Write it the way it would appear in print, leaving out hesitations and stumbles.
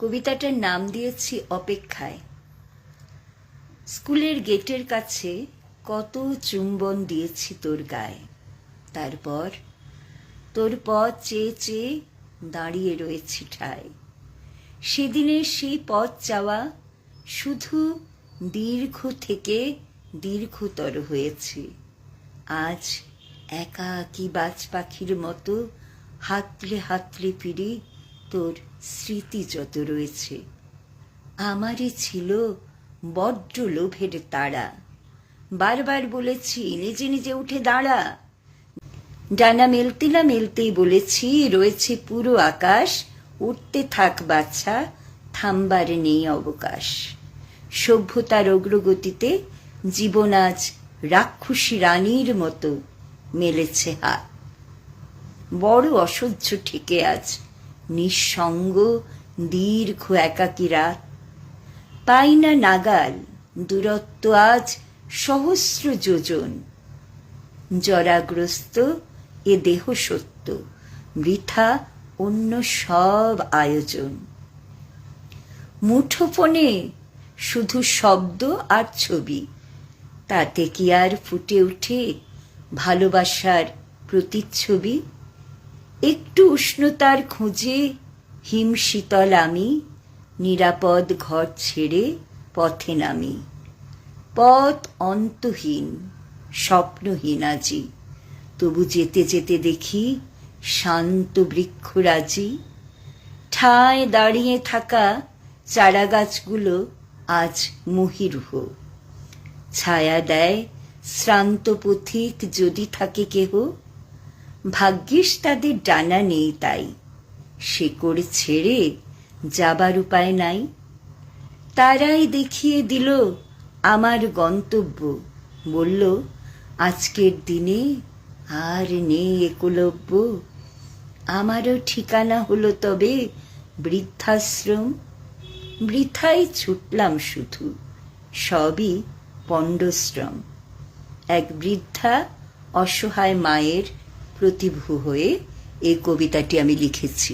কবিতাটার নাম দিয়েছি অপেক্ষায়। স্কুলের গেটের কাছে কত চুম্বন দিয়েছি তোর গায়ে, তারপর তোর পথ চেয়ে চেয়ে দাঁড়িয়ে রয়েছি ঠায়। সেদিনের সেই পথ চাওয়া শুধু দীর্ঘ থেকে দীর্ঘতর হয়েছে। আজ একাকী বাজ পাখির মতো হাতলে হাতলে ফিরি তোর স্মৃতি যত রয়েছে। আমারই ছিল বড্ড লোভের তাড়া, বারবার বলেছি নিজে নিজে উঠে দাঁড়া। ডানা মেলতে না মেলতেই বলেছি রয়েছে পুরো আকাশ, উঠতে থাক বাচ্চা, থামবার নেই অবকাশ। সভ্যতার অগ্রগতিতে জীবন আজ রাক্ষসী রানীর মতো মেলেছে হাত। বড় অসহ্য ঠেকে আজ নিঃসঙ্গ দীর্ঘ একাকী রাত। পাই না নাগাল, দূরত্ব আজ সহস্র যোজন। জরাগ্রস্ত এ দেহ সত্য, বৃথা অন্য সব আয়োজন। মুঠোফোনে শুধু শব্দ আর ছবি, তাতে কি আর ফুটে ওঠে ভালোবাসার প্রতিচ্ছবি? একটু উষ্ণতার খোঁজে হিমশীতল আমি, নিরাপদ ঘর ছেড়ে পথে নামি। পথ অন্তহীন, স্বপ্নহীন আজি, তবু যেতে যেতে দেখি শান্ত বৃক্ষরাজি। ঠায় দাঁড়িয়ে থাকা চারাগাছগুলো আজ মহীরুহ, ছায়া দেয় শ্রান্ত পথিক যদি থাকে কেহ। ভাগ্যিস তাদের ডানা নেই তাই, শেকড় ছেড়ে যাবার উপায় নাই। তারাই দেখিয়ে দিল আমার গন্তব্য, বলল আজকের দিনে আর নেই একলব্য। আমারও ঠিকানা হলো তবে বৃদ্ধাশ্রম। বৃথাই ছুটলাম শুধু, সবই পণ্ডশ্রম। এক বৃদ্ধা অসহায় মায়ের প্রতিভূ হয়ে এই কবিতাটি আমি লিখেছি।